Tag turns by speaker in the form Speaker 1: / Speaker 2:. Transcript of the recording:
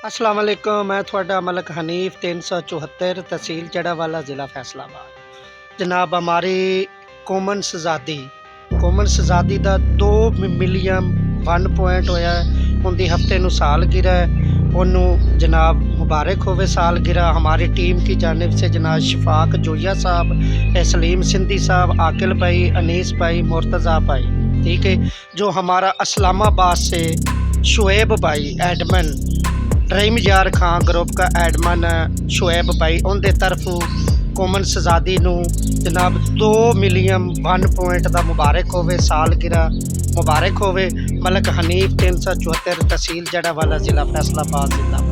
Speaker 1: अस्सलाम वालेकुम। मैं थोड़ा मलक हनीफ 374 तहसील जड़ावाला ज़िला फैसलाबाद। जनाब हमारी कॉमन शहजादी का 2 मिलियन 1 पॉइंट होया उनकी हफ्ते नू सालगिरह है। उन्होंने जनाब मुबारक होवे सालगिरह। हमारी टीम की जानिब से जनाब शफाक जोया साहब, सलीम सिंधी साहब, आकिल भाई, अनीस भाई, मुर्तज़ा भाई, ठीक है। जो हमारा इस्लामाबाद से शुएब भाई एडमन, ड्रीम यार खां ग्रुप का एडमन शुएब भाई, उनके तरफों कॉमन शहजादी नू जनाब 2 मिलियन 1 पॉइंट का मुबारक होवे सालगिरह मुबारक होवे। मलक हनीफ 374 तहसील जड़ावाला ज़िला फैसलाबाद जिंदा।